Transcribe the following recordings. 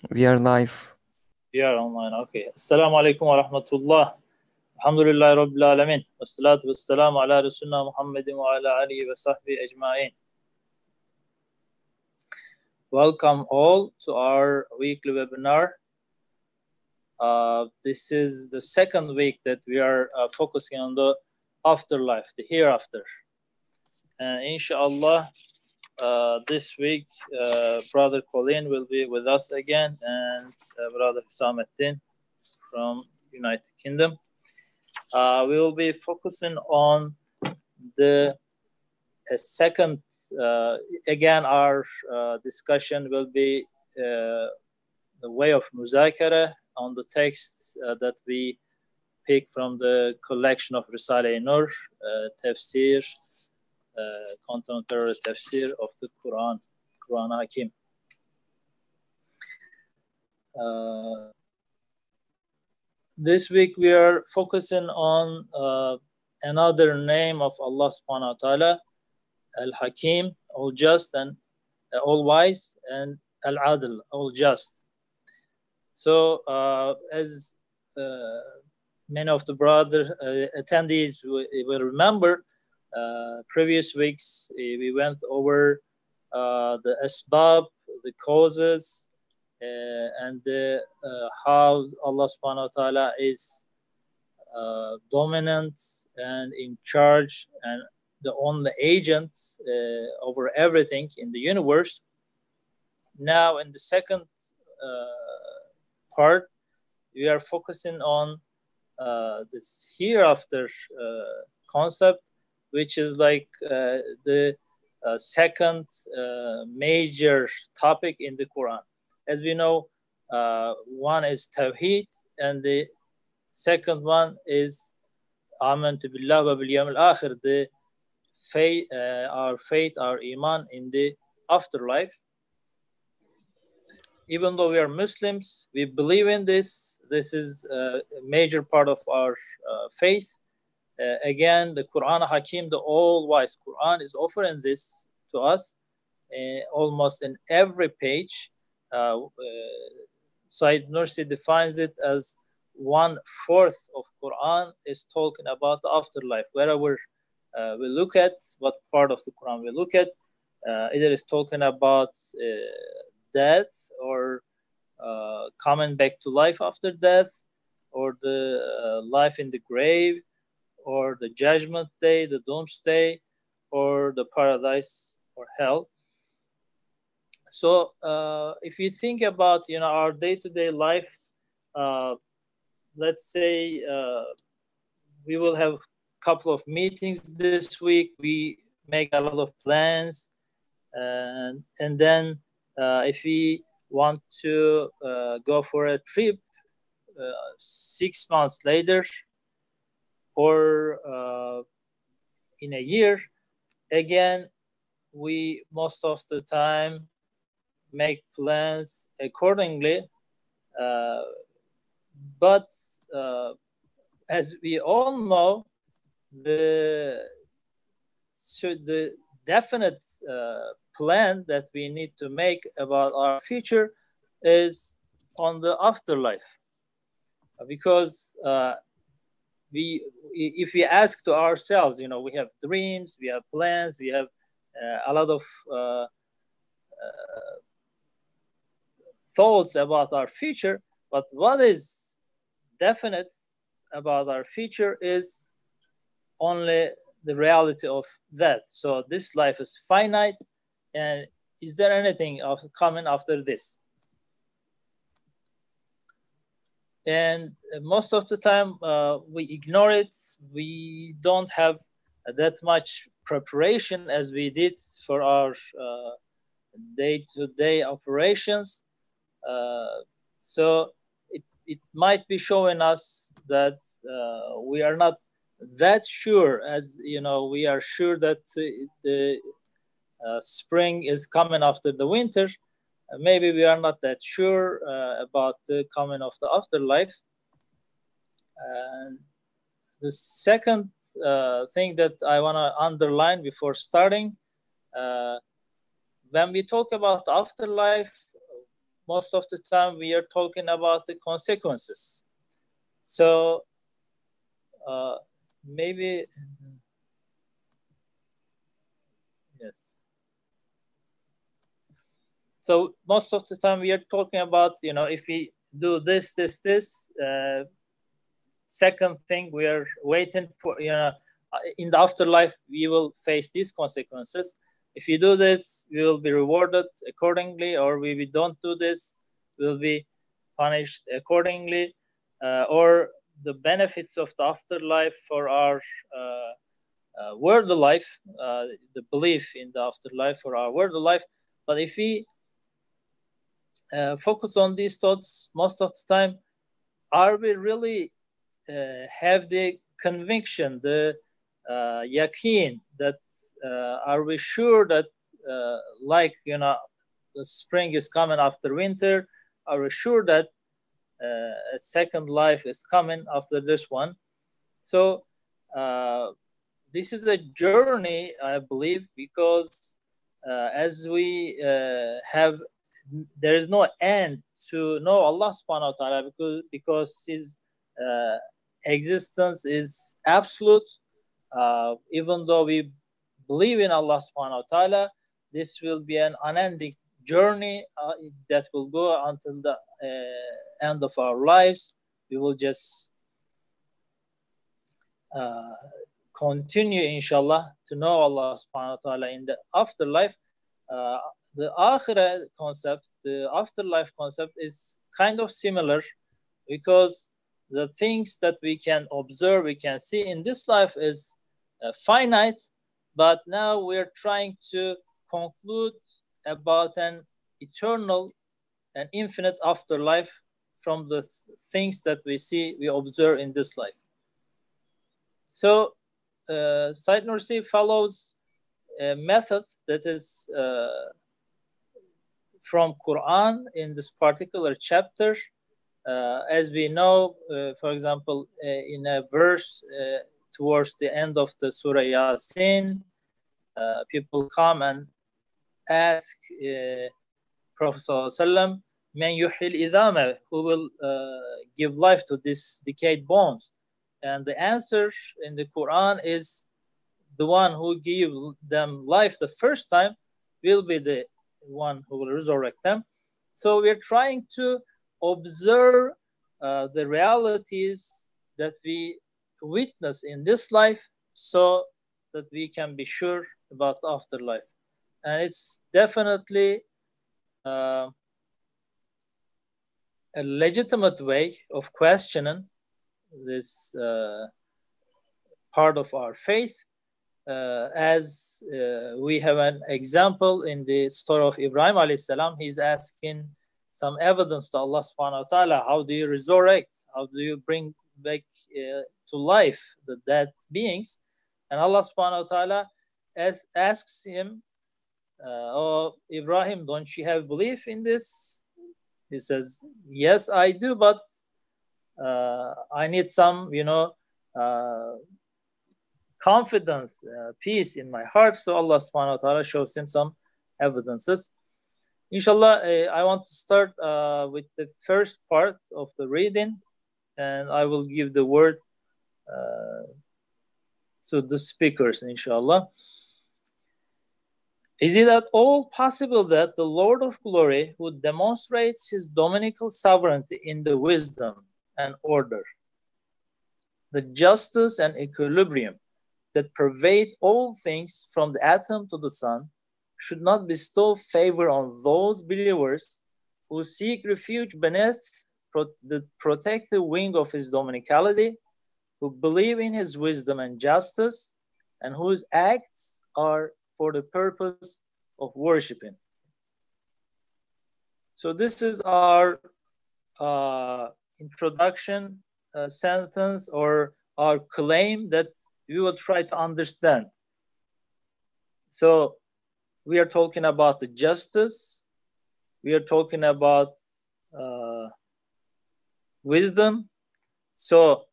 We are live. We are online, okay. Assalamu alaikum wa rahmatullah. Alhamdulillah Rabbil Alamin. Wassalatu wassalamu ala Rasulina Muhammadin wa ala alihi wa sahbihi ajma'in. Welcome all to our weekly webinar. This is the second week that we are focusing on the afterlife, the hereafter. And inshallah, this week, Brother Colin will be with us again, and Brother Samettin from United Kingdom. We will be focusing on the second, again, our discussion will be the way of muzakara on the texts that we pick from the collection of Risale-i-Nur, tafsir, contemporary tafsir of the Quran, Quran Hakim. This week we are focusing on another name of Allah subhanahu wa ta'ala, Al-Hakim, all just and all wise, and Al-Adl, all just. So as many of the brother attendees will remember, previous weeks we went over the asbab, the causes, and how Allah subhanahu wa ta'ala is dominant and in charge and the only agent over everything in the universe. Now in the second part, we are focusing on this hereafter concept, which is like the second major topic in the Quran. As we know, one is Tawheed, and the second one is Amantu Billah wa bil Yawmil Akhir, the faith, our faith, our Iman in the afterlife. Even though we are Muslims, we believe in this. This is a major part of our faith. Again, the Quran Hakim, the all-wise Quran, is offering this to us almost in every page. Said Nursi defines it as 1/4 of Quran is talking about the afterlife. Wherever we look at, what part of the Quran we look at, either it's talking about death or coming back to life after death, or the life in the grave, or the judgment day, the doomsday, or the paradise or hell. So if you think about our day-to-day life, let's say we will have a couple of meetings this week. We make a lot of plans, and then if we want to go for a trip 6 months later, or in a year, again, we most of the time make plans accordingly. But as we all know, the definite plan that we need to make about our future is on the afterlife, because if we ask to ourselves, we have dreams, we have plans, we have a lot of thoughts about our future, but what is definite about our future is only the reality of that. So this life is finite, and is there anything coming after this? And most of the time we ignore it. We don't have that much preparation as we did for our day-to-day operations. So it might be showing us that we are not that sure, as we are sure that the spring is coming after the winter. Maybe we are not that sure about the coming of the afterlife. And the second thing that I want to underline before starting, when we talk about afterlife, most of the time we are talking about the consequences. So maybe, yes. So most of the time we are talking about, if we do this, second thing we are waiting for, in the afterlife, we will face these consequences. If you do this, we will be rewarded accordingly, or we don't do this, we will be punished accordingly, or the benefits of the afterlife for our worldly life, the belief in the afterlife for our worldly life. But if we focus on these thoughts most of the time, are we really have the conviction, the yaqeen, that are we sure that like the spring is coming after winter? Are we sure that a second life is coming after this one? So this is a journey, I believe, because as we have, there is no end to know Allah subhanahu wa ta'ala, because his existence is absolute. Even though we believe in Allah subhanahu wa ta'ala, this will be an unending journey that will go until the end of our lives. We will just continue, inshallah, to know Allah subhanahu wa ta'ala in the afterlife. The akhirah concept, the afterlife concept, is kind of similar, because the things that we can observe, we can see in this life is finite, but now we're trying to conclude about an eternal and infinite afterlife from the things that we see, we observe in this life. So Said Nursi follows a method that is from Quran in this particular chapter. As we know, for example, in a verse towards the end of the Surah Yasin, people come and ask Prophet ﷺ, "Man yuhil idama," who will give life to these decayed bones? And the answer in the Quran is, the one who give them life the first time will be the one who will resurrect them. So we're trying to observe the realities that we witness in this life, so that we can be sure about the afterlife. And it's definitely a legitimate way of questioning this part of our faith, as we have an example in the story of Ibrahim alayhi salam. He's asking some evidence to Allah subhanahu wa ta'ala. How do you resurrect? How do you bring back to life the dead beings? And Allah subhanahu wa ta'ala asks him, "Oh Ibrahim, don't you have belief in this?" He says, "Yes, I do, but I need some, confidence, peace in my heart." So Allah subhanahu wa ta'ala shows him some evidences. Inshallah, I want to start with the first part of the reading, and I will give the word to the speakers, inshallah. Is it at all possible that the Lord of glory, who demonstrates his dominical sovereignty in the wisdom and order, the justice and equilibrium that pervade all things from the atom to the sun, should not bestow favor on those believers who seek refuge beneath the protective wing of his dominicality, who believe in his wisdom and justice, and whose acts are for the purpose of worshiping? So this is our introduction sentence, or our claim that we will try to understand. So we are talking about the justice, we are talking about wisdom. So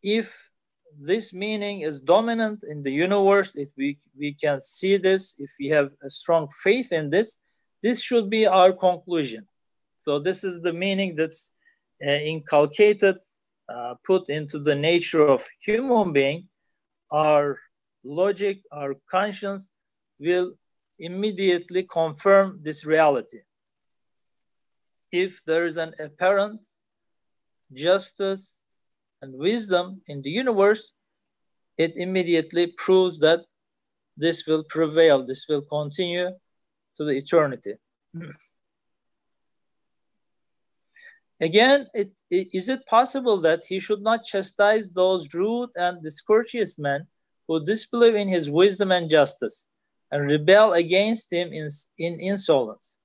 if this meaning is dominant in the universe, if we can see this, if we have a strong faith in this, this should be our conclusion. So this is the meaning that's inculcated, put into the nature of human being. Our logic, our conscience will immediately confirm this reality. If there is an apparent justice and wisdom in the universe, it immediately proves that this will prevail, this will continue to the eternity. Again, is it possible that he should not chastise those rude and discourteous men who disbelieve in his wisdom and justice and rebel against him in insolence?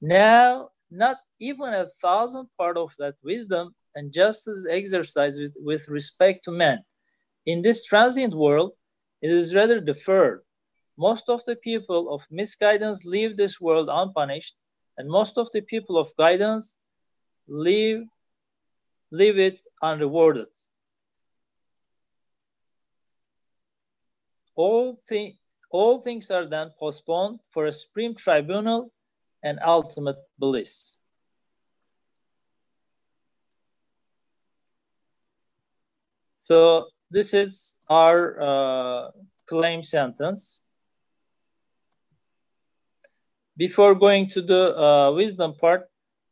Now, not even 1,000th part of that wisdom and justice exercised with respect to men. In this transient world, it is rather deferred. Most of the people of misguidance leave this world unpunished, and most of the people of guidance leave it unrewarded. All things are then postponed for a supreme tribunal and ultimate bliss. So this is our claim sentence. Before going to the wisdom part,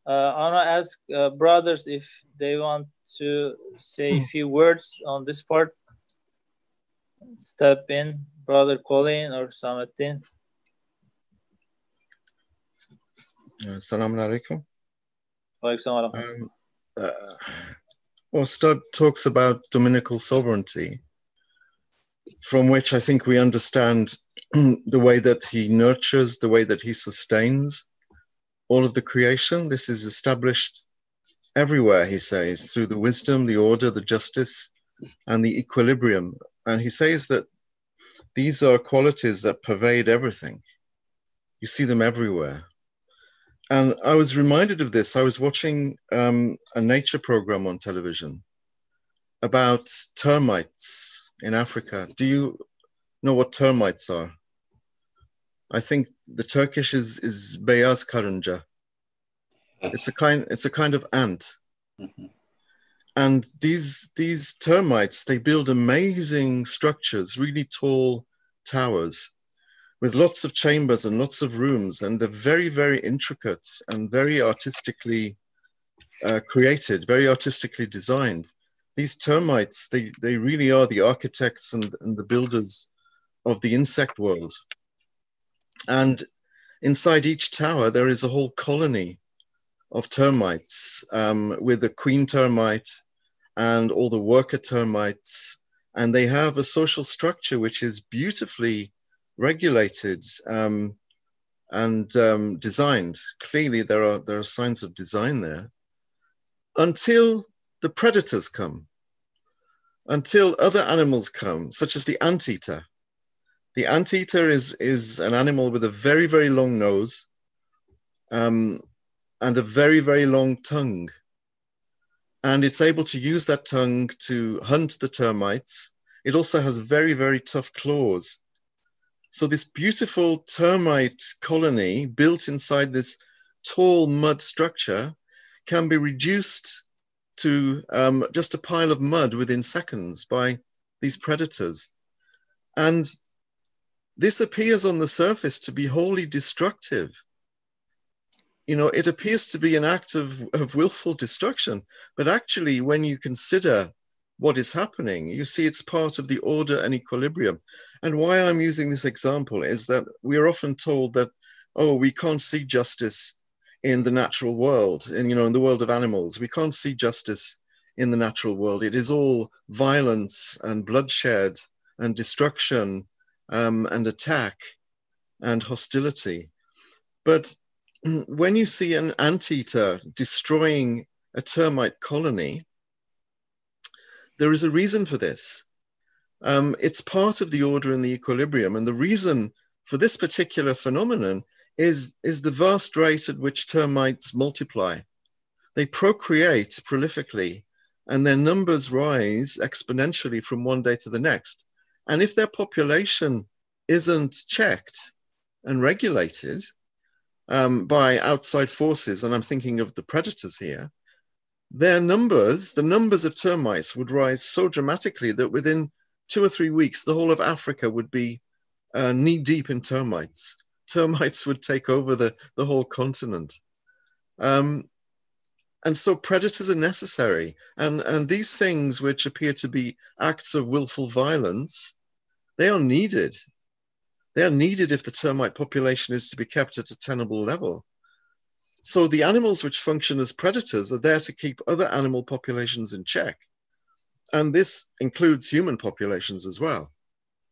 I want to ask brothers if they want to say a few words on this part. Step in, Brother Colin or Samettin. Assalamu alaikum. Well, Stud talks about dominical sovereignty, from which I think we understand the way that he nurtures, the way that he sustains all of the creation. This is established everywhere, he says, through the wisdom, the order, the justice, and the equilibrium. And he says that these are qualities that pervade everything. You see them everywhere. And I was reminded of this. I was watching a nature program on television about termites in Africa. Do you know what termites are? I think the Turkish is beyaz karınca. It's a kind of ant. Mm-hmm. And these termites, they build amazing structures, really tall towers with lots of chambers and lots of rooms, and they're very, very intricate and very artistically created, very artistically designed. These termites, they really are the architects and the builders of the insect world. And inside each tower, there is a whole colony of termites with the queen termite and all the worker termites. And they have a social structure which is beautifully regulated and designed. Clearly, there are signs of design there. Until the predators come, until other animals come, such as the anteater. The anteater is an animal with a very, very long nose and a very, very long tongue. And it's able to use that tongue to hunt the termites. It also has very, very tough claws. So this beautiful termite colony built inside this tall mud structure can be reduced to just a pile of mud within seconds by these predators. And this appears on the surface to be wholly destructive. You know, it appears to be an act of willful destruction, but actually when you consider what is happening, you see it's part of the order and equilibrium. And why I'm using this example is that we are often told that, oh, we can't see justice in the natural world, and in the world of animals. We can't see justice in the natural world. It is all violence and bloodshed and destruction and attack and hostility. But when you see an anteater destroying a termite colony, there is a reason for this. It's part of the order and the equilibrium. And the reason for this particular phenomenon is the vast rate at which termites multiply. They procreate prolifically, and their numbers rise exponentially from one day to the next. And if their population isn't checked and regulated, by outside forces, and I'm thinking of the predators here, the numbers of termites would rise so dramatically that within 2 or 3 weeks, the whole of Africa would be knee deep in termites. Termites would take over the whole continent. And so predators are necessary. And these things, which appear to be acts of willful violence, they are needed. They are needed if the termite population is to be kept at a tenable level. So the animals which function as predators are there to keep other animal populations in check. And this includes human populations as well,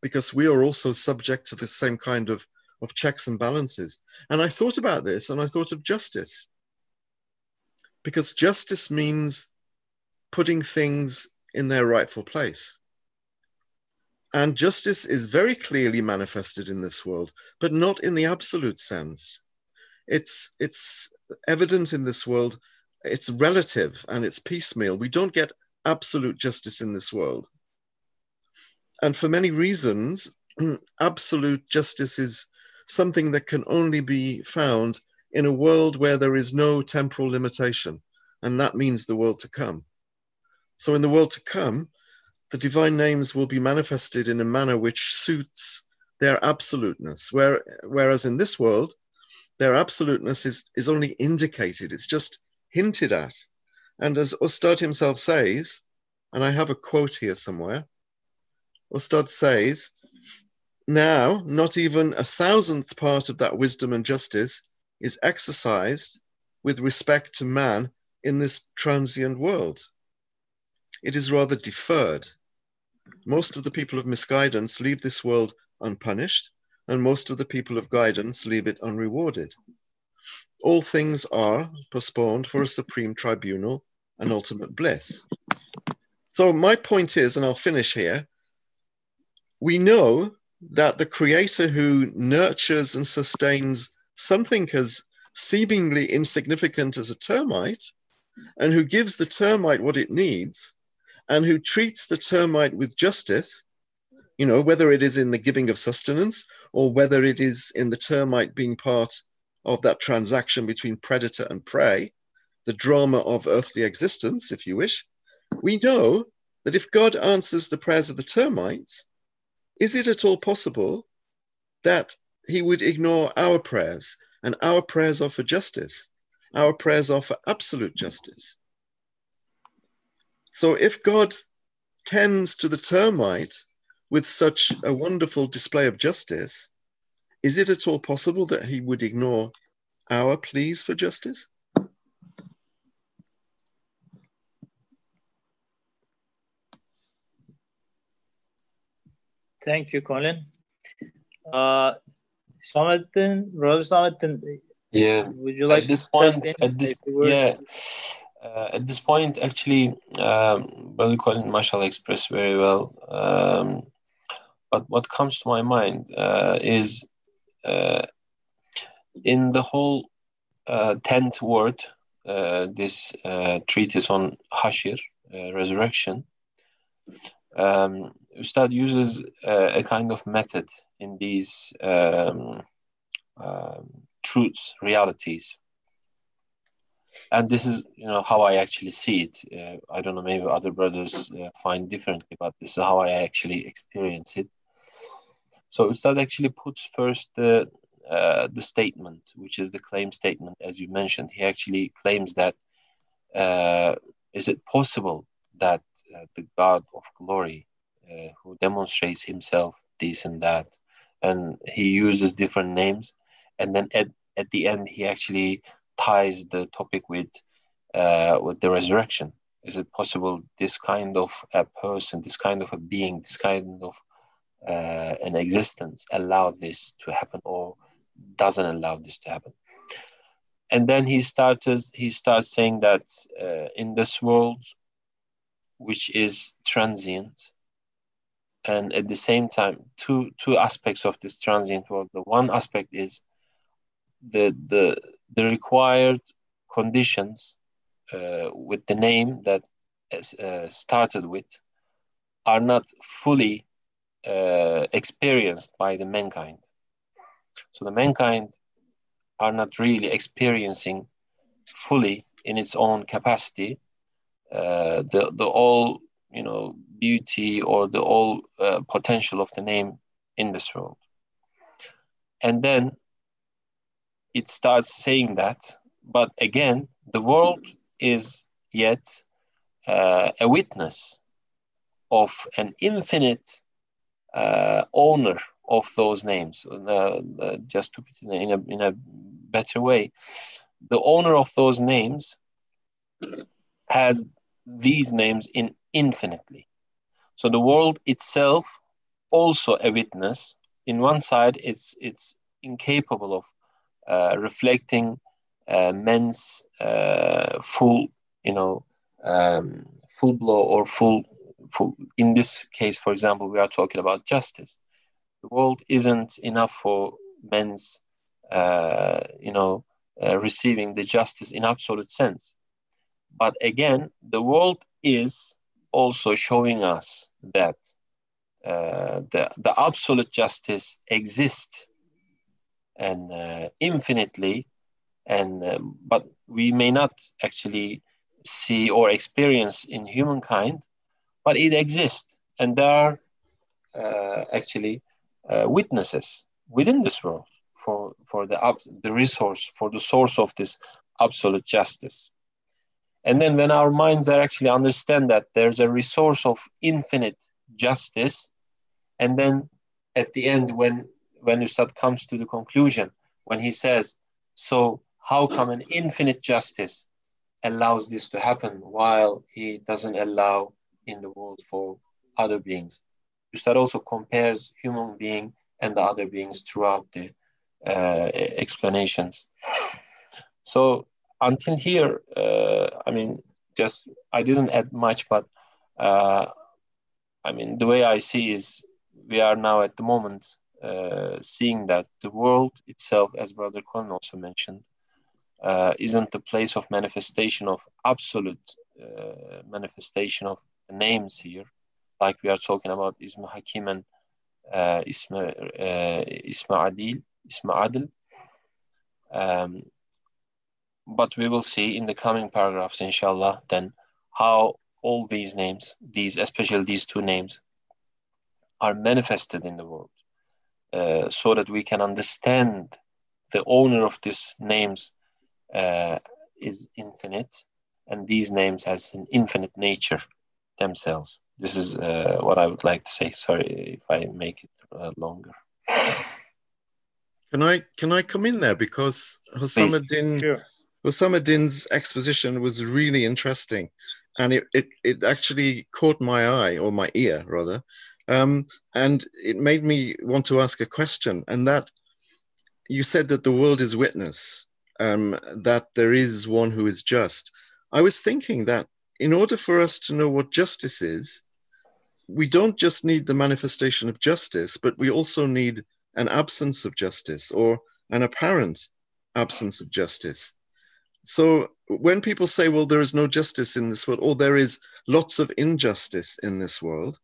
because we are also subject to the same kind of checks and balances. And I thought about this, and I thought of justice, because justice means putting things in their rightful place. And justice is very clearly manifested in this world, but not in the absolute sense. It's evident in this world. It's relative and it's piecemeal. We don't get absolute justice in this world. And for many reasons, absolute justice is something that can only be found in a world where there is no temporal limitation. And that means the world to come. So in the world to come, the divine names will be manifested in a manner which suits their absoluteness. Whereas in this world, their absoluteness is only indicated. It's just hinted at. And as Ustad himself says, and I have a quote here somewhere, Ustad says, now, not even 1,000th part of that wisdom and justice is exercised with respect to man in this transient world. It is rather deferred. Most of the people of misguidance leave this world unpunished, and most of the people of guidance leave it unrewarded. All things are postponed for a supreme tribunal and ultimate bliss. So my point is, and I'll finish here, we know that the creator who nurtures and sustains something as seemingly insignificant as a termite, and who gives the termite what it needs, and who treats the termite with justice, you know, whether it is in the giving of sustenance or whether it is in the termite being part of that transaction between predator and prey, the drama of earthly existence, if you wish, we know that if God answers the prayers of the termites, is it at all possible that he would ignore our prayers? And our prayers are for justice. Our prayers are for absolute justice. So if God tends to the termite with such a wonderful display of justice, is it at all possible that he would ignore our pleas for justice? Thank you, Colin. Samettin, Brother Samettin, yeah. would you like At this to point, step in, say a few words? yeah, at this point, actually, Brother Colin Marshall expressed very well. But what comes to my mind is in the whole 10th word, this treatise on Hashir, resurrection, Ustad uses a kind of method in these truths, realities. And this is, how I actually see it. I don't know, maybe other brothers find differently, but this is how I actually experience it. So Ustad actually puts first the statement, which is the claim statement, as you mentioned. He actually claims that is it possible that the God of glory, who demonstrates himself this and that, and he uses different names, and then at the end he actually ties the topic with the resurrection. Is it possible this kind of a person, this kind of a being, this kind of an existence allow this to happen or doesn't allow this to happen? And then he starts saying that in this world, which is transient, and at the same time, two aspects of this transient world. The one aspect is the required conditions with the name that started with are not fully experienced by the mankind. So the mankind are not really experiencing fully in its own capacity the all beauty or the all potential of the name in this world. And then it starts saying that, but again, the world is yet a witness of an infinite owner of those names. Just to put it in a better way, the owner of those names has these names in infinitely. So the world itself also a witness. In one side, it's incapable of reflecting men's full, full blow or full. In this case, for example, we are talking about justice. The world isn't enough for men's, receiving the justice in absolute sense. But again, the world is also showing us that the absolute justice exists and infinitely, and but we may not actually see or experience in humankind, but it exists, and there are actually witnesses within this world for the resource, for the source of this absolute justice. And then when our minds are actually understand that there's a resource of infinite justice, and then at the end, when Ustad comes to the conclusion, when he says, so how come an infinite justice allows this to happen while he doesn't allow in the world for other beings? Ustad also compares human being and the other beings throughout the explanations. So until here, I didn't add much, but the way I see is we are now at the moment seeing that the world itself, as Brother Colin also mentioned, isn't the place of manifestation of absolute manifestation of the names here, like we are talking about Isma Hakim and Isma Adil. But we will see in the coming paragraphs, inshallah, then how all these names, especially these two names, are manifested in the world, so that we can understand the owner of these names is infinite, and these names has an infinite nature themselves. This is what I would like to say. Sorry if I make it longer. Can I come in there, because Husamuddin's exposition was really interesting, and it actually caught my eye, or my ear rather, and it made me want to ask a question. And that you said that the world is witness, that there is one who is just. I was thinking that in order for us to know what justice is, we don't just need the manifestation of justice, but we also need an absence of justice, or an apparent absence of justice. So when people say, well, there is no justice in this world, or there is lots of injustice in this world,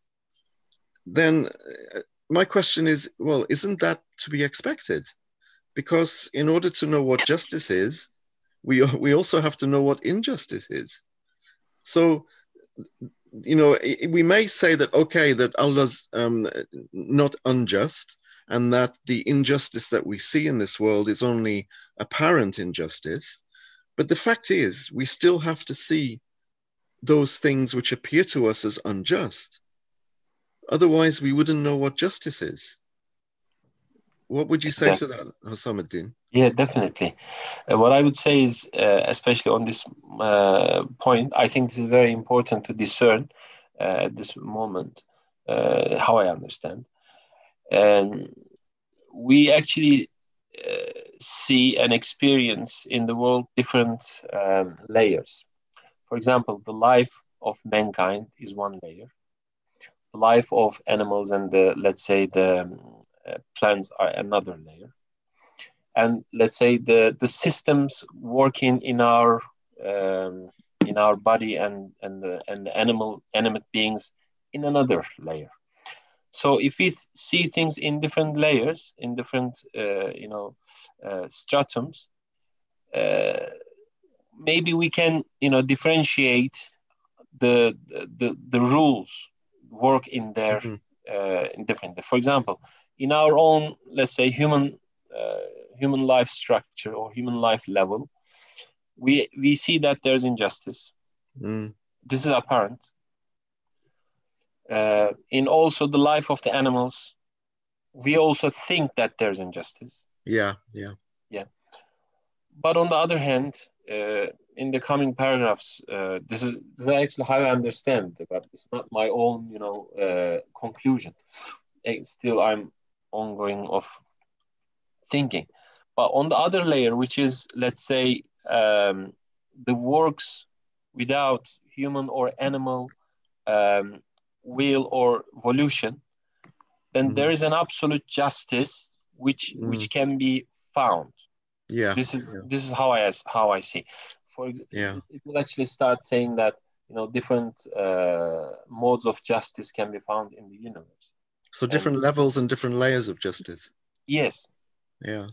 then my question is, well, isn't that to be expected? Because in order to know what justice is, we also have to know what injustice is. So, we may say that, okay, that Allah's not unjust, and that the injustice that we see in this world is only apparent injustice. But the fact is, we still have to see those things which appear to us as unjust. Otherwise, we wouldn't know what justice is. What would you say to that, Husamuddin? Yeah, definitely. What I would say is, especially on this point, I think this is very important to discern at this moment, how I understand. We actually see and experience in the world different layers. For example, the life of mankind is one layer. The life of animals and let's say the plants are another layer. And let's say the systems working in our body and the animate beings in another layer. So if we see things in different layers, in different stratums, maybe we can differentiate the rules work in their in different. For example, in our own, let's say, human life structure or human life level, we see that there's injustice. This is apparent. In also the life of the animals, we also think that there's injustice. Yeah. But on the other hand, in the coming paragraphs, this is actually how I understand it, but it's not my own, conclusion. Still, I'm ongoing of thinking. But on the other layer, which is, let's say, the works without human or animal will or volition, then there is an absolute justice which can be found. Yeah. This is how I see. It will actually start saying that different modes of justice can be found in the universe. So different levels and different layers of justice. Yes. Yeah.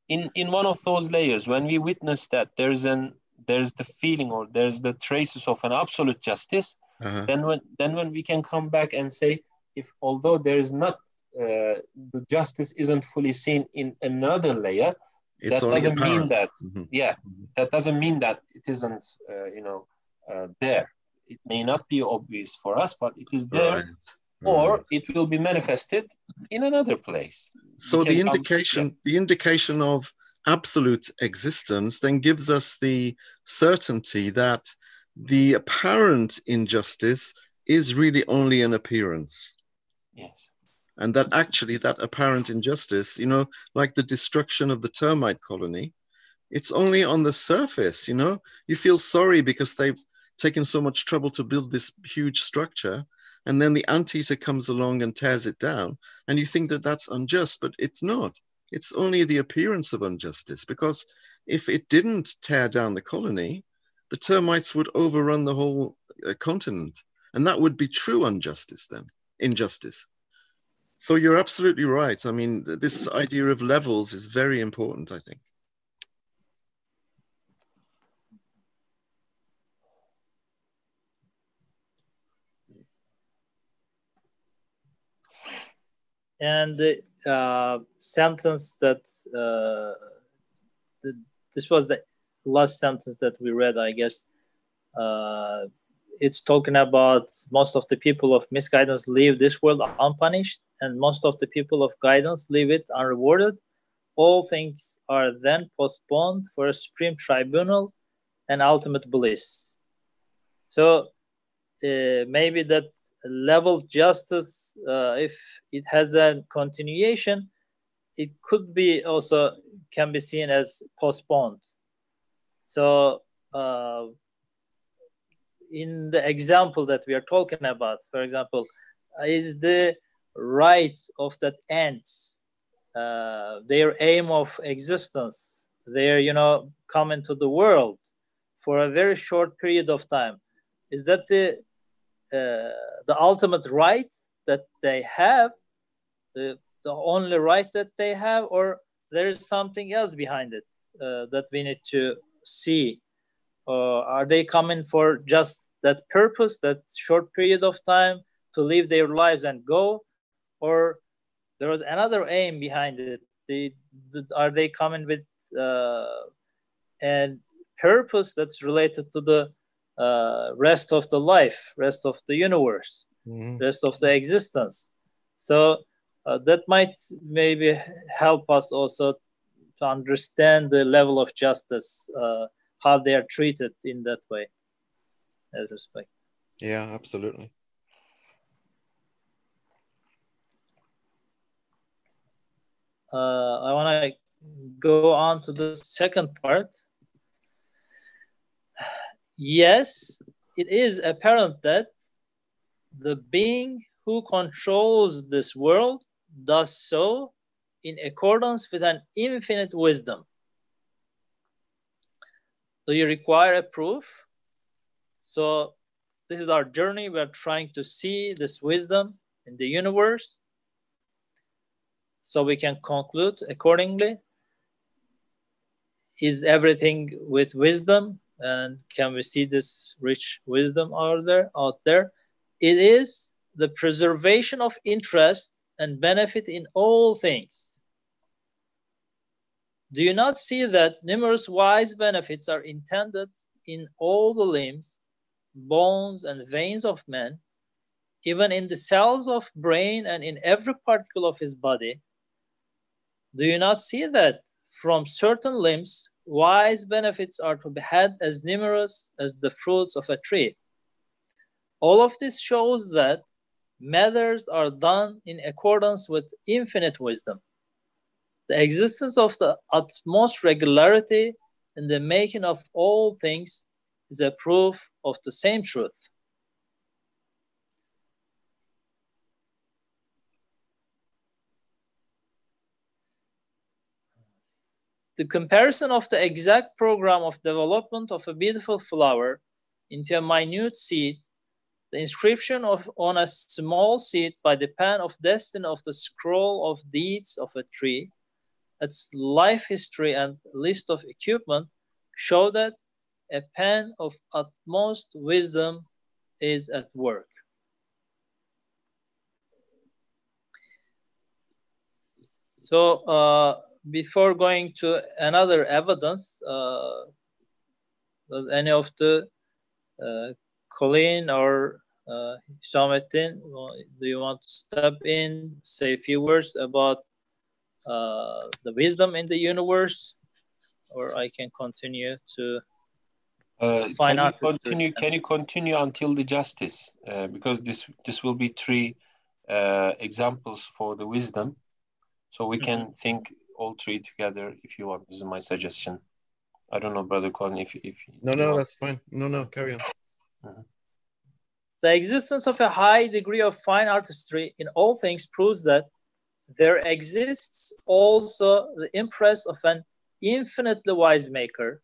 In one of those layers, when we witness that there's the feeling or there's the traces of an absolute justice, then when we can come back and say, if although there is not the justice isn't fully seen in another layer, that doesn't mean that that doesn't mean that it isn't there. It may not be obvious for us, but it is there, or it will be manifested in another place. So the indication of absolute existence then gives us the certainty that the apparent injustice is really only an appearance. Yes. And that actually that apparent injustice, like the destruction of the termite colony, it's only on the surface, You feel sorry because they've taken so much trouble to build this huge structure. And then the anteater comes along and tears it down. And you think that that's unjust, but it's not. It's only the appearance of injustice, because if it didn't tear down the colony, the termites would overrun the whole continent. And that would be true injustice then, injustice. So you're absolutely right. I mean, this idea of levels is very important, I think. And the sentence that this was the last sentence that we read, I guess. It's talking about most of the people of misguidance leave this world unpunished, and most of the people of guidance leave it unrewarded. All things are then postponed for a supreme tribunal and ultimate bliss. So maybe that level justice, if it has a continuation, it could be also can be seen as postponed. So in the example that we are talking about, for example, is the right of that ants, their aim of existence, their come into the world for a very short period of time, is that the ultimate right that they have, the only right that they have, or there is something else behind it that we need to see? Are they coming for just that purpose, that short period of time to live their lives and go, or there was another aim behind it? Are they coming with a purpose that's related to the rest of the life, rest of the universe, rest of the existence? So that might maybe help us also to understand the level of justice, how they are treated in that way, as respect. Yeah, absolutely. I want to go on to the second part. Yes, it is apparent that the being who controls this world does so in accordance with an infinite wisdom. Do you require a proof? So this is our journey. We are trying to see this wisdom in the universe. so we can conclude accordingly. Is everything with wisdom? And can we see this rich wisdom out there? It is the preservation of interest and benefit in all things. Do you not see that numerous wise benefits are intended in all the limbs, bones, and veins of man, even in the cells of brain and in every particle of his body? Do you not see that from certain limbs, wise benefits are to be had as numerous as the fruits of a tree? All of this shows that matters are done in accordance with infinite wisdom. The existence of the utmost regularity in the making of all things is a proof of the same truth. The comparison of the exact program of development of a beautiful flower into a minute seed, the inscription on a small seed by the pen of destiny of the scroll of deeds of a tree, its life history and list of equipment show that a pen of utmost wisdom is at work. So before going to another evidence, does any of the Colleen or Hüsamettin, do you want to step in, say a few words about the wisdom in the universe, or I can continue to can you continue until the justice? Because this will be three examples for the wisdom, so we can think all three together if you want. This is my suggestion. I don't know, Brother Colin, if no, that's fine. No, carry on. The existence of a high degree of fine artistry in all things proves that there exists also the impress of an infinitely wise maker.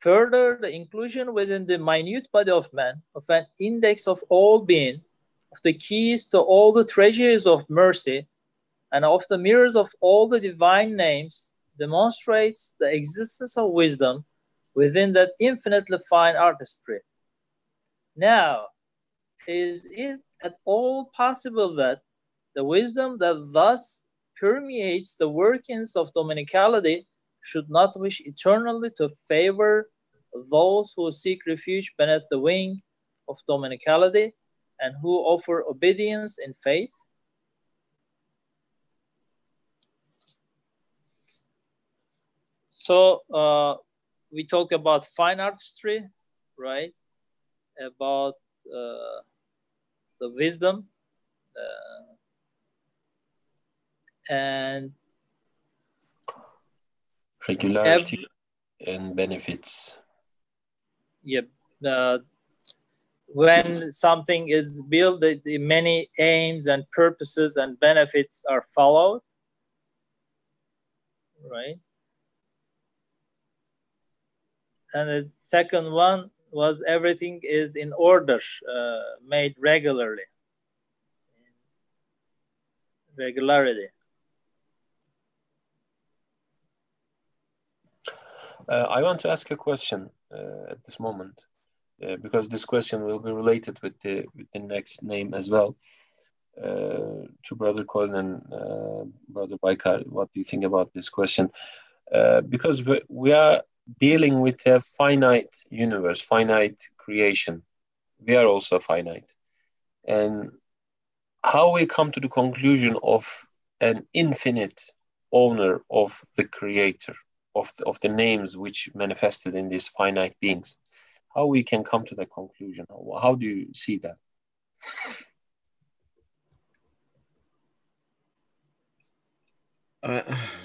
Further, the inclusion within the minute body of man of an index of all being, of the keys to all the treasures of mercy, and of the mirrors of all the divine names demonstrates the existence of wisdom within that infinitely fine artistry. Now, is it at all possible that the wisdom that thus permeates the workings of dominicality should not wish eternally to favor those who seek refuge beneath the wing of dominicality and who offer obedience in faith? So we talk about fine artistry, right? About the wisdom and regularity and benefits. Yep. When something is built, the many aims and purposes and benefits are followed, right? And the second one was everything is in order, made regularly. Regularity. I want to ask a question at this moment, because this question will be related with the next name as well. To Brother Colin and Brother Baykar, what do you think about this question? Because we are dealing with a finite universe, finite creation. We are also finite. And how we come to the conclusion of an infinite owner of the creator, of the names which manifested in these finite beings, how we can come to that conclusion? How do you see that?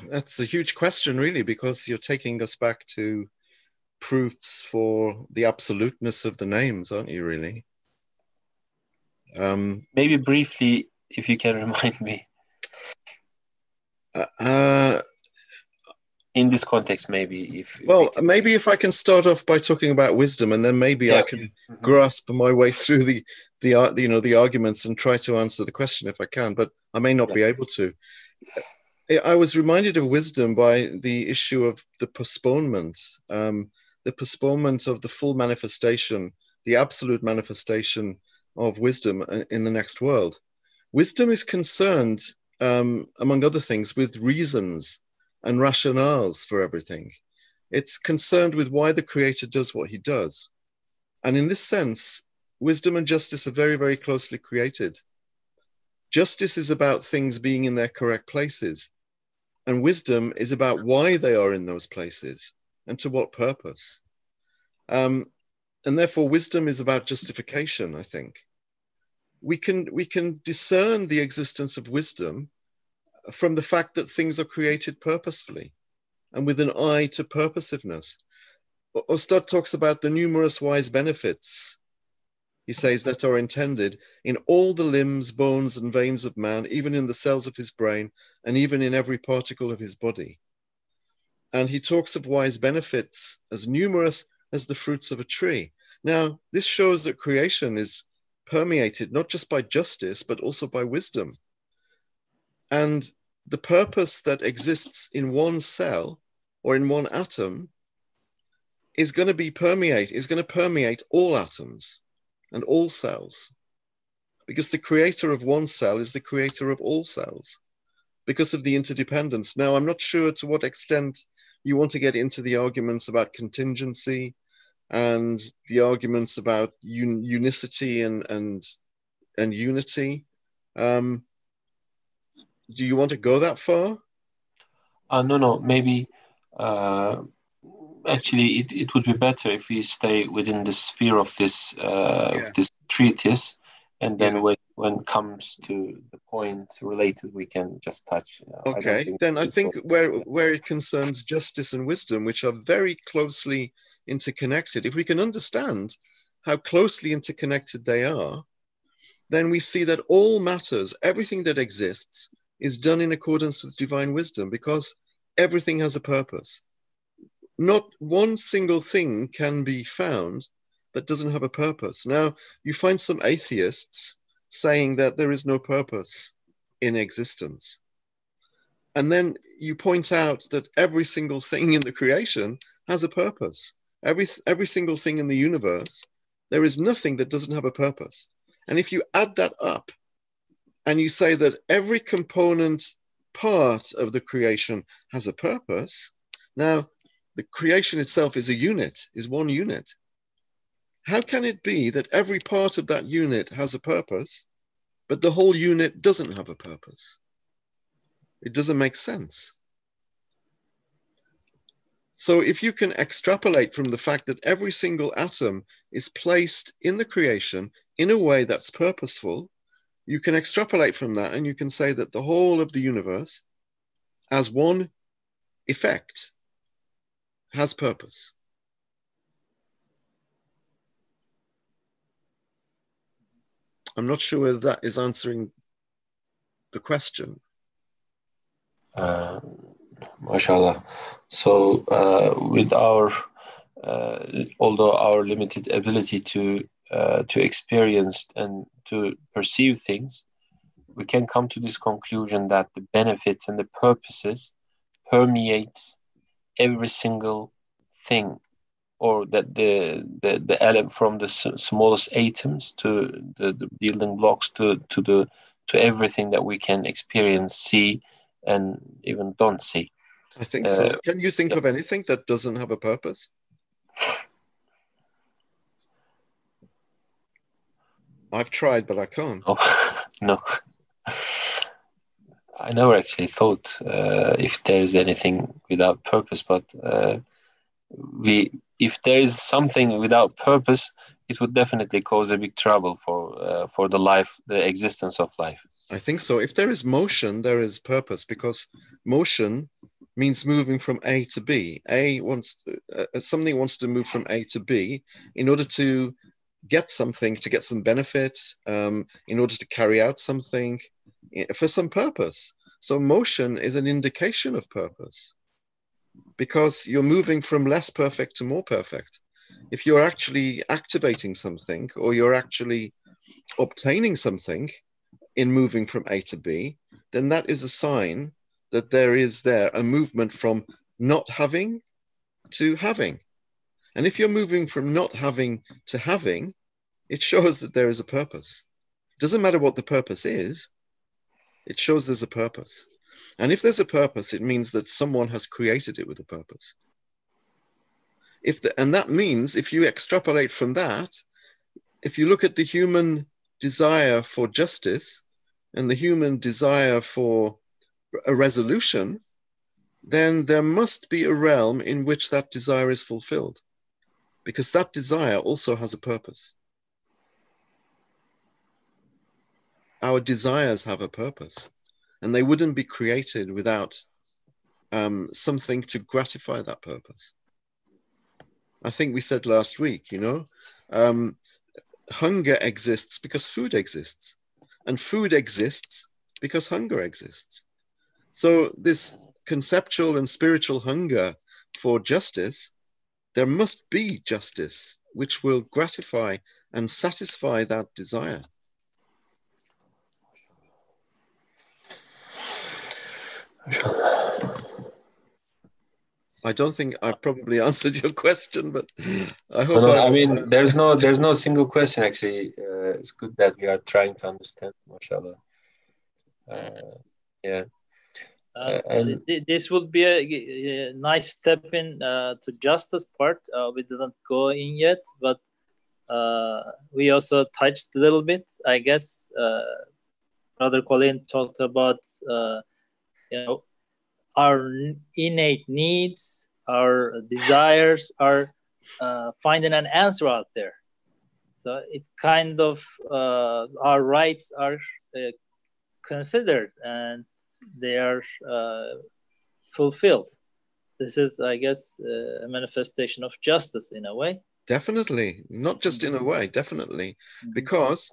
That's a huge question, really, because you're taking us back to proofs for the absoluteness of the names, aren't you, really? Maybe briefly, if you can remind me. In this context, maybe maybe if I can start off by talking about wisdom, and then maybe I can grasp my way through the arguments and try to answer the question if I can, but I may not be able to. I was reminded of wisdom by the issue of the postponement of the full manifestation, the absolute manifestation of wisdom in the next world. Wisdom is concerned, among other things, with reasons and rationales for everything. It's concerned with why the Creator does what he does. And in this sense, wisdom and justice are very, very closely created. Justice is about things being in their correct places, and wisdom is about why they are in those places and to what purpose. And therefore, wisdom is about justification, I think. We can discern the existence of wisdom from the fact that things are created purposefully and with an eye to purposiveness. Ustad talks about the numerous wise benefits, he says, that are intended in all the limbs, bones, and veins of man, even in the cells of his brain, and even in every particle of his body. And he talks of wise benefits as numerous as the fruits of a tree. Now, this shows that creation is permeated not just by justice, but also by wisdom. And the purpose that exists in one cell or in one atom is going to permeate all atoms and all cells, because the creator of one cell is the creator of all cells because of the interdependence. Now, I'm not sure to what extent you want to get into the arguments about contingency and the arguments about unicity and unity. Do you want to go that far? No, maybe actually it would be better if we stay within the sphere of this this treatise, and then when it comes to the points related, we can just touch. Okay, I think where it concerns justice and wisdom, which are very closely interconnected, if we can understand how closely interconnected they are, then we see that all matters, everything that exists, is done in accordance with divine wisdom, because everything has a purpose. Not one single thing can be found that doesn't have a purpose. Now, you find some atheists saying that there is no purpose in existence. And then you point out that every single thing in the creation has a purpose. Every single thing in the universe, there is nothing that doesn't have a purpose. And if you add that up and you say that every component part of the creation has a purpose, now the creation itself is a unit, is one unit. How can it be that every part of that unit has a purpose, but the whole unit doesn't have a purpose? It doesn't make sense. So if you can extrapolate from the fact that every single atom is placed in the creation in a way that's purposeful, you can extrapolate from that and you can say that the whole of the universe, as one effect, has purpose. I'm not sure whether that is answering the question. Mashallah. So with our although our limited ability to experience and to perceive things, we can come to this conclusion that the benefits and the purposes permeates every single thing, or that the element from the smallest atoms to the building blocks to everything that we can experience, see, and even don't see. I think so. Can you think of anything that doesn't have a purpose? I've tried, but I can't. Oh, no. I never actually thought if there is anything without purpose, but if there is something without purpose, it would definitely cause a big trouble for the existence of life. I think so. If there is motion, there is purpose, because motion means moving from A to B. Something wants to move from A to B in order to get something, to get some benefit, in order to carry out something for some purpose. So motion is an indication of purpose, because you're moving from less perfect to more perfect. If you're actually activating something, or you're actually obtaining something in moving from A to B, then that is a sign that there is there a movement from not having to having. And if you're moving from not having to having, it shows that there is a purpose. It doesn't matter what the purpose is, it shows there's a purpose. And if there's a purpose, it means that someone has created it with a purpose. And that means if you extrapolate from that, if you look at the human desire for justice and the human desire for a resolution, then there must be a realm in which that desire is fulfilled, because that desire also has a purpose. Our desires have a purpose, and they wouldn't be created without something to gratify that purpose. I think we said last week, hunger exists because food exists, and food exists because hunger exists. So this conceptual and spiritual hunger for justice, there must be justice which will gratify and satisfy that desire. I don't think I probably answered your question, but I hope. No, I mean, there's no single question actually. It's good that we are trying to understand, mashallah. Yeah. And this would be a nice step in to justice part. We didn't go in yet, but we also touched a little bit. I guess Brother Colin talked about our innate needs, our desires are finding an answer out there. So it's kind of our rights are considered and they are fulfilled. This is, I guess, a manifestation of justice in a way. Definitely, not just in a way, definitely, because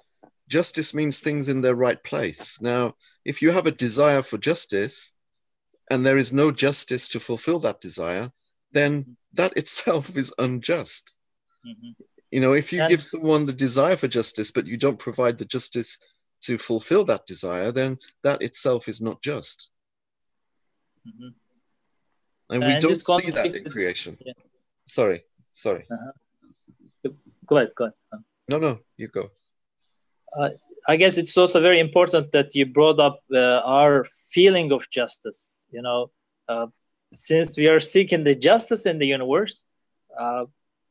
justice means things in their right place. Now, if you have a desire for justice and there is no justice to fulfill that desire, then that itself is unjust. If you give someone the desire for justice, but you don't provide the justice to fulfill that desire, then that itself is not just. And we don't see that in creation. Yeah. Sorry. Go ahead. No, you go. I guess it's also very important that you brought up our feeling of justice. Since we are seeking the justice in the universe,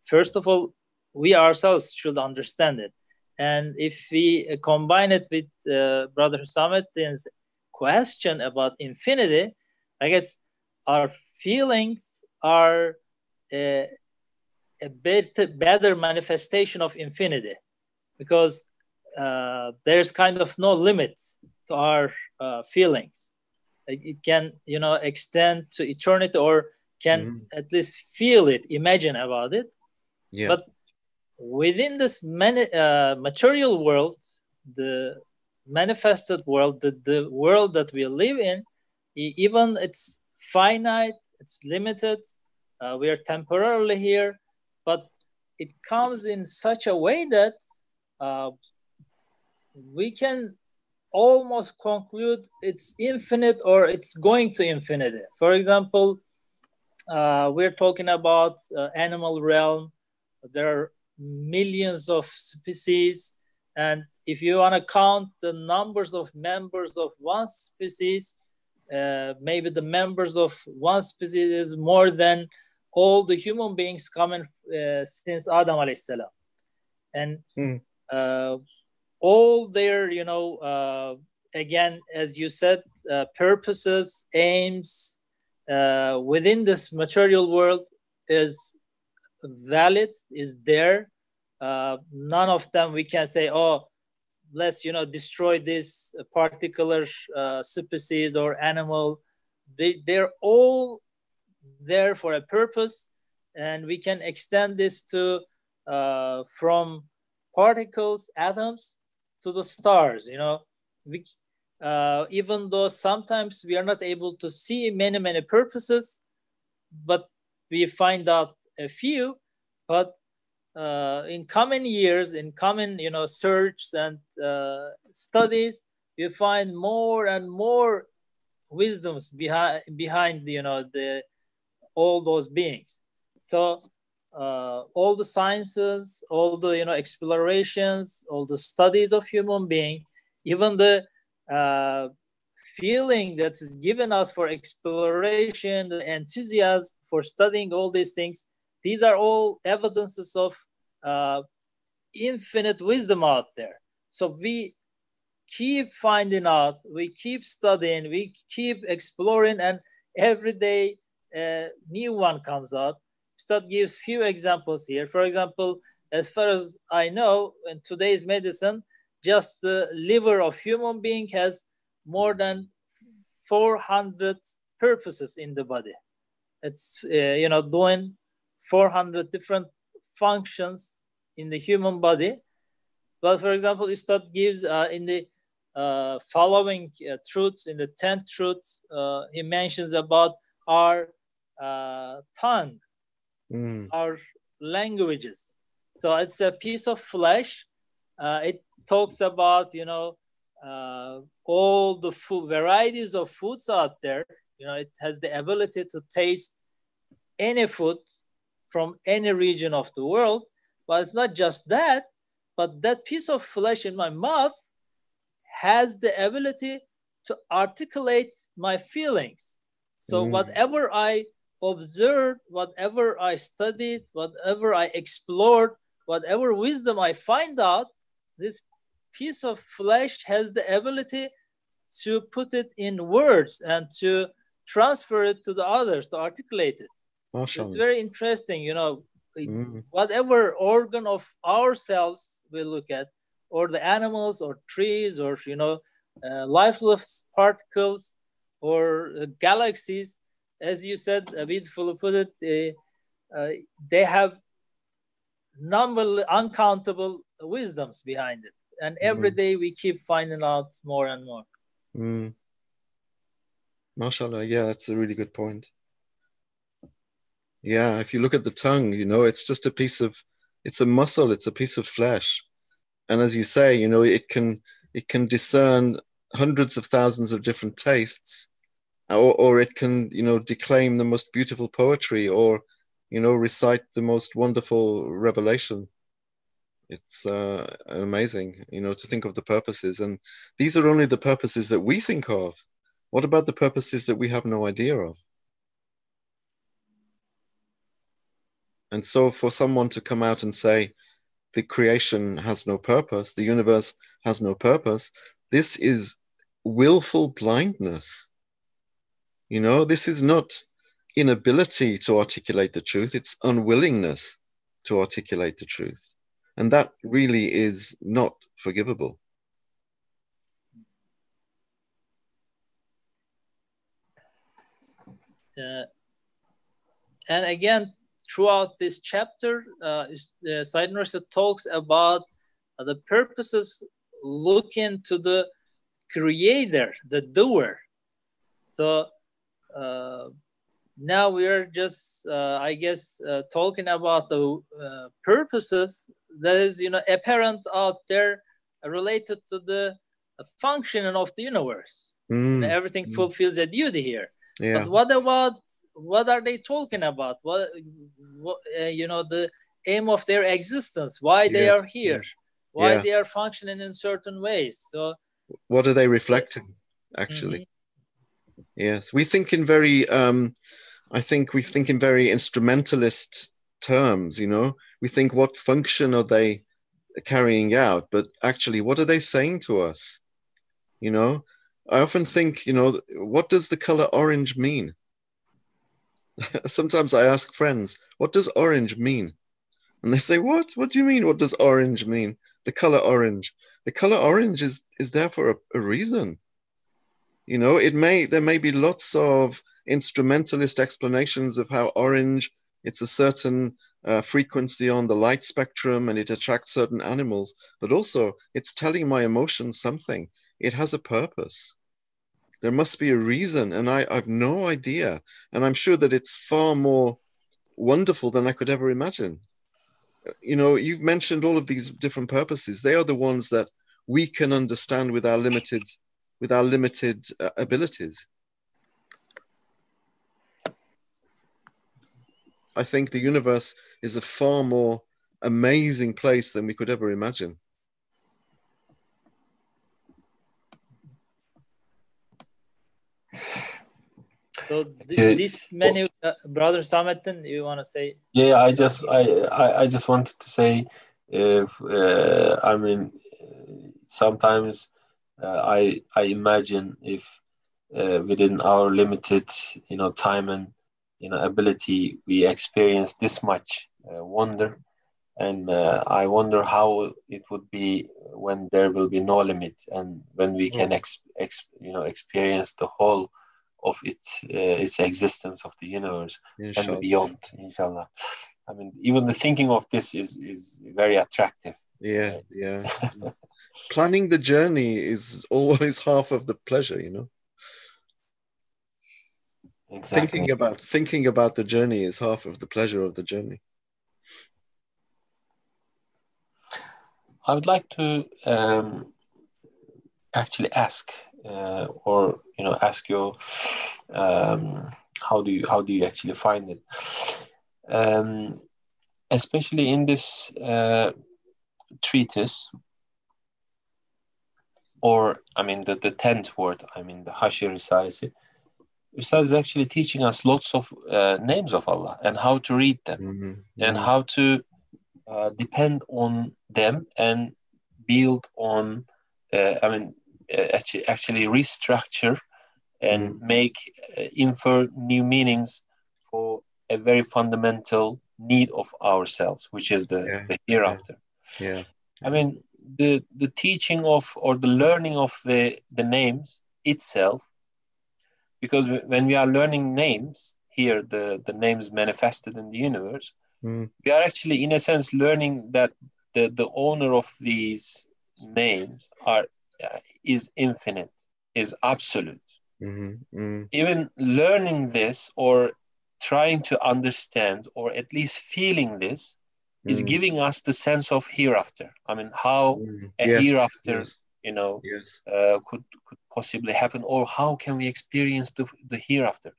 first of all, we ourselves should understand it. And if we combine it with Brother Hüsamettin's question about infinity, I guess our feelings are a better manifestation of infinity, because there's kind of no limit to our feelings. It can, extend to eternity, or can at least feel it, imagine about it. Yeah. But within this material world, the manifested world, the world that we live in, even it's finite, it's limited, we are temporarily here, but it comes in such a way that we can almost conclude it's infinite or it's going to infinity. For example, we're talking about animal realm. There are millions of species, and if you want to count the numbers of members of one species, maybe the members of one species is more than all the human beings coming since Adam alayhi salam. And all their, again, as you said, purposes, aims within this material world is valid, is there. None of them we can say, oh, let's destroy this particular species or animal. They're all there for a purpose, and we can extend this to from particles, atoms, to the stars. We even though sometimes we are not able to see many purposes, but we find out a few. But in coming years, in coming search and studies, you find more and more wisdoms behind the all those beings. So all the sciences, all the explorations, all the studies of human being, even the feeling that is given us for exploration, the enthusiasm for studying all these things, these are all evidences of infinite wisdom out there. So we keep finding out, we keep studying, we keep exploring, and every day a new one comes out. Ustad gives few examples here. For example, as far as I know, in today's medicine, just the liver of human being has more than 400 purposes in the body. It's doing 400 different functions in the human body. But for example, Ustad gives in the following truths, in the 10th truth, he mentions about our tongue, our languages. So it's a piece of flesh. It talks about all the food varieties of foods out there. It has the ability to taste any food from any region of the world. But it's not just that, but that piece of flesh in my mouth has the ability to articulate my feelings. So whatever I observed, whatever I studied, whatever I explored, whatever wisdom I find out, this piece of flesh has the ability to put it in words and to transfer it to the others, to articulate it. It's very interesting, whatever organ of ourselves we look at, or the animals or trees or lifeless particles or galaxies, as you said, beautifully put it, they have numberless, uncountable wisdoms behind it, and every day we keep finding out more and more. Mashallah, yeah, that's a really good point. Yeah, if you look at the tongue, it's just it's a muscle, it's a piece of flesh. And as you say, it can discern hundreds of thousands of different tastes, or it can, declaim the most beautiful poetry, or, recite the most wonderful revelation. It's amazing, to think of the purposes. And these are only the purposes that we think of. What about the purposes that we have no idea of? And so for someone to come out and say, the creation has no purpose, the universe has no purpose, this is willful blindness. This is not inability to articulate the truth, it's unwillingness to articulate the truth. And that really is not forgivable. And again, throughout this chapter, Sayyid Nursi talks about the purposes looking to the creator, the doer. So now we are just, I guess, talking about the purposes that is, apparent out there related to the functioning of the universe. Everything fulfills a duty here. Yeah. But what are they talking about? What the aim of their existence, why they are here, why they are functioning in certain ways. So what are they reflecting, actually? Yes, we think in very, I think we think in very instrumentalist terms, we think, what function are they carrying out? But actually, what are they saying to us? I often think, what does the color orange mean? Sometimes I ask friends, what does orange mean? And they say, what? What do you mean? What does orange mean? The color orange. The color orange is there for a reason. There may be lots of instrumentalist explanations of how orange, it's a certain frequency on the light spectrum and it attracts certain animals, but also it's telling my emotions something. It has a purpose. There must be a reason, and I've no idea. And I'm sure that it's far more wonderful than I could ever imagine. You've mentioned all of these different purposes. They are the ones that we can understand with our limited abilities. I think the universe is a far more amazing place than we could ever imagine. So this many Brother Samettin, you want to say? Yeah, I just wanted to say, if I mean, sometimes I imagine if within our limited, time and ability, we experience this much wonder, and I wonder how it would be when there will be no limit, and when we can experience the whole of its existence of the universe and the Inshallah. beyond, inshallah. I mean, even the thinking of this is very attractive. Yeah, yeah. Planning the journey is always half of the pleasure, Exactly. Thinking about the journey is half of the pleasure of the journey. I would like to actually ask, or ask you, how do you actually find it, especially in this treatise, or I mean the 10th word, I mean the Hashir Risalesi. Ustad is actually teaching us lots of names of Allah and how to read them, and how to depend on them and build on, actually restructure and make infer new meanings for a very fundamental need of ourselves, which is the hereafter. Yeah. I mean, the teaching of, or the learning of the names itself, because when we are learning names here, the names manifested in the universe, we are actually, in a sense, learning that the owner of these names is infinite, is absolute. Even learning this, or trying to understand, or at least feeling this, is giving us the sense of hereafter. I mean, how a hereafter, could possibly happen, or how can we experience the hereafter?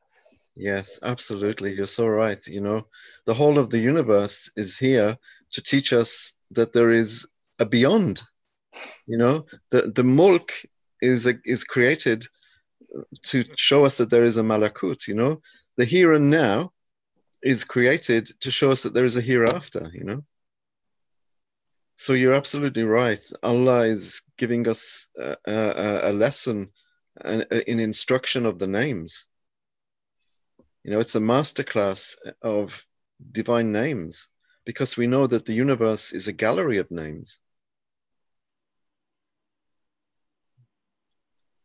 Yes, absolutely. You're so right. The whole of the universe is here to teach us that there is a beyond. The mulk is created to show us that there is a malakut. The here and now is created to show us that there is a hereafter. So you're absolutely right. Allah is giving us a lesson, an instruction of the names. It's a masterclass of divine names, because we know that the universe is a gallery of names.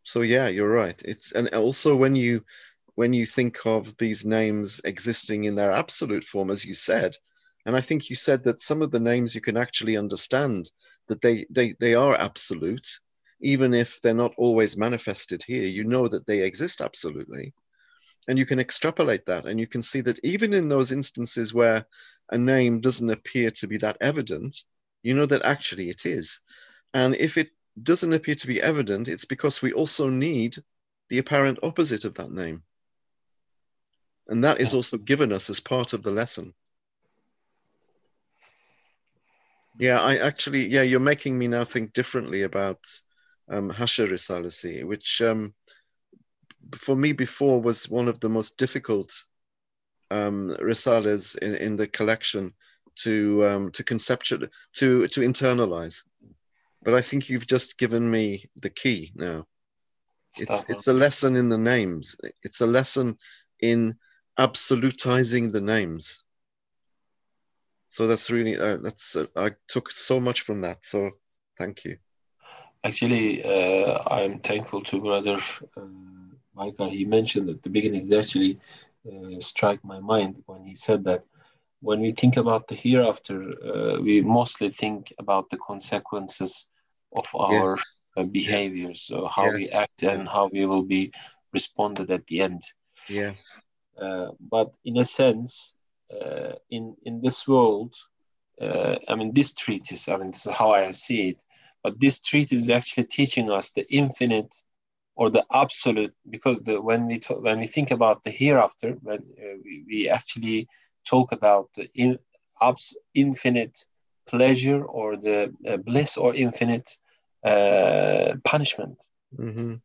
So yeah, you're right. And also when you think of these names existing in their absolute form, as you said, and I think you said that some of the names you can actually understand that they are absolute, even if they're not always manifested here. You know that they exist absolutely. And you can extrapolate that, and you can see that even in those instances where a name doesn't appear to be that evident, you know that actually it is. And if it doesn't appear to be evident, it's because we also need the apparent opposite of that name. And that is also given us as part of the lesson. Yeah, you're making me now think differently about Hashir Risalasi, which for me before was one of the most difficult risales in the collection to conceptual, to internalize. But I think you've just given me the key now. It's a lesson in the names. It's a lesson in absolutizing the names. So that's really I took so much from that. So thank you. Actually, I'm thankful to Brother Michael. He mentioned at the beginning, it actually struck my mind when he said that when we think about the hereafter, we mostly think about the consequences of our behaviors, so how we act and how we will be responded at the end. Yes. But in a sense, in this world, this treatise, this is how I see it, but this treatise is actually teaching us the infinite or the absolute, because when we think about the hereafter, when we actually talk about the infinite pleasure or the bliss or infinite punishment. Mm-hmm.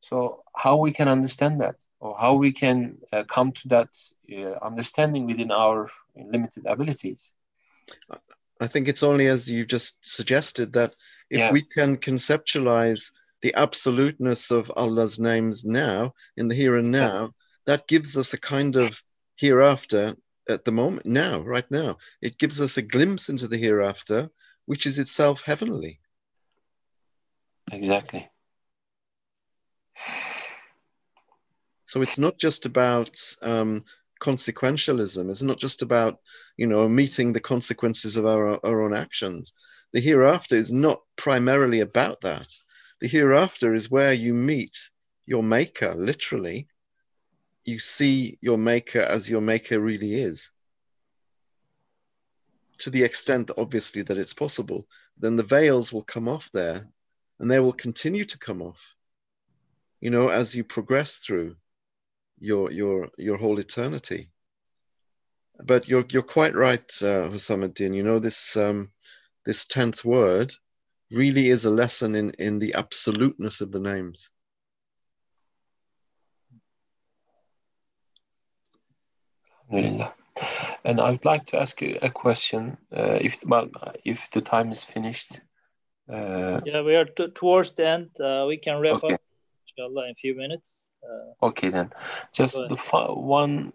So how we can understand that, or how we can come to that understanding within our limited abilities? I think it's only as you just suggested that if Yeah, we can conceptualize the absoluteness of Allah's names now, in the here and exactly. now, that gives us a kind of hereafter at the moment, now, right now. It gives us a glimpse into the hereafter, which is itself heavenly. Exactly. So it's not just about consequentialism. It's not just about, meeting the consequences of our own actions. The hereafter is not primarily about that. The hereafter is where you meet your maker, literally. You see your maker as your maker really is. To the extent, obviously, that it's possible, then the veils will come off there, and they will continue to come off, as you progress through your whole eternity. But you're quite right, Husamuddin. This 10th word really is a lesson in the absoluteness of the names. Alhamdulillah. And I would like to ask you a question. If the time is finished. Yeah, we are towards the end. We can wrap Okay. up, inshallah, in a few minutes. Okay then. Just the one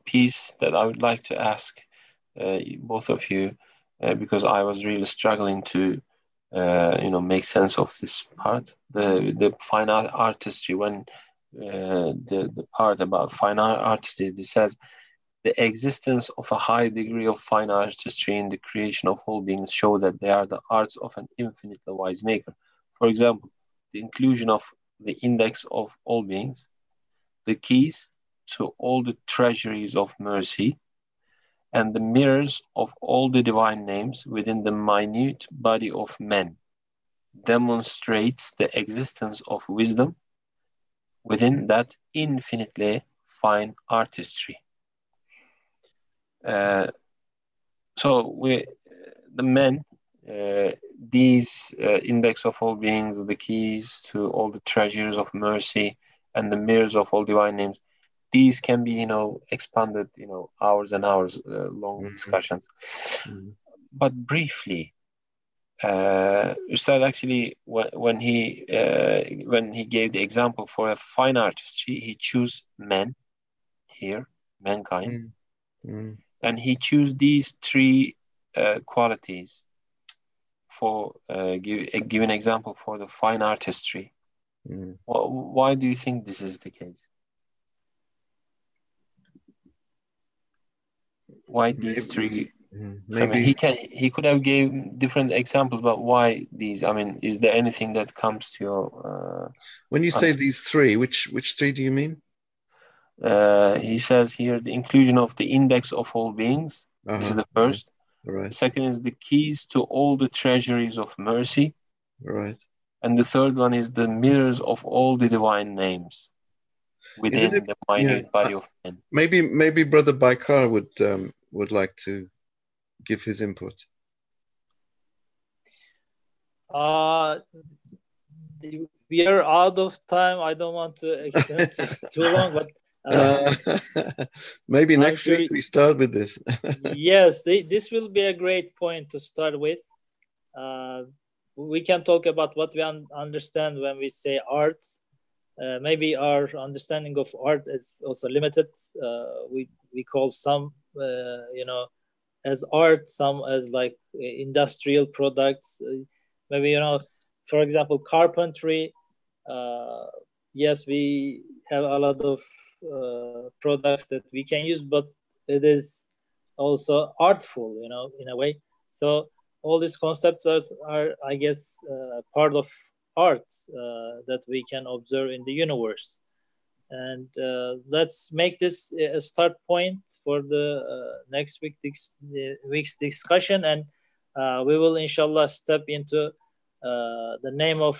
piece that I would like to ask both of you, because I was really struggling to make sense of this part. The fine artistry, when the part about fine artistry, it says the existence of a high degree of fine artistry in the creation of all beings show that they are the arts of an infinitely wise maker. For example, the inclusion of the index of all beings, the keys to all the treasuries of mercy, and the mirrors of all the divine names within the minute body of men demonstrates the existence of wisdom within that infinitely fine artistry. The men, these index of all beings, the keys to all the treasures of mercy, and the mirrors of all divine names, these can be, expanded, hours and hours long discussions. Mm-hmm. But briefly, Ustad actually, when he gave the example for a fine artistry, he chose men here, mankind, Mm-hmm. and he chose these three qualities for give an example for the fine artistry. Mm-hmm. Why do you think this is the case? Why these three? Maybe I mean, he could have gave different examples, but why these? I mean, is there anything that comes to your? When you say these three, which three do you mean? He says here the inclusion of the index of all beings. This is the first. Right. The second is the keys to all the treasuries of mercy. Right. And the third one is the mirrors of all the divine names within the minute body of men. Maybe Brother Baikar would like to give his input. We are out of time. I don't want to extend too long, but maybe next week we start with this. Yes, this will be a great point to start with. We can talk about what we understand when we say art. Maybe our understanding of art is also limited. We call some, as art, some as like industrial products. Maybe, for example, carpentry. Yes, we have a lot of products that we can use, but it is also artful, in a way. So all these concepts are I guess, part of art that we can observe in the universe. And let's make this a start point for the next week's discussion, and we will inshallah step into the name of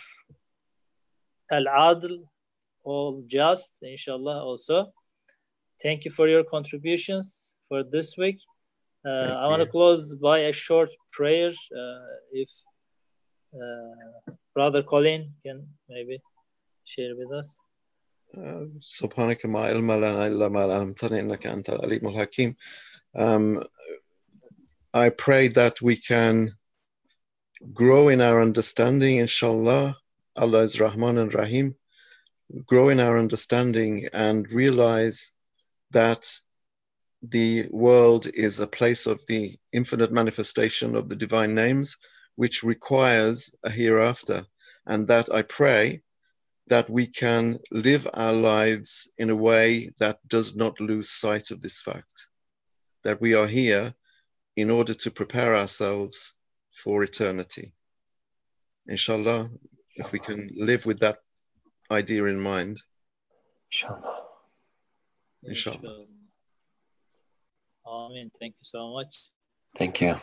Al-Adl, all just, inshallah. Also, thank you for your contributions for this week. Thank I want to you. close by a short prayer. If Brother Colin can maybe share with us. سبحانك ما علم لنا إلا ما علمتنا إنك أنت العليم الحكيم. I pray that we can grow in our understanding, inshallah. Allah is Rahman and Rahim. Grow in our understanding and realize that the world is a place of the infinite manifestation of the divine names, which requires a hereafter. And that I pray that we can live our lives in a way that does not lose sight of this fact, that we are here in order to prepare ourselves for eternity. Inshallah, if we can live with that idea in mind. Inshallah. Inshallah. Amen. Thank you so much. Thank you.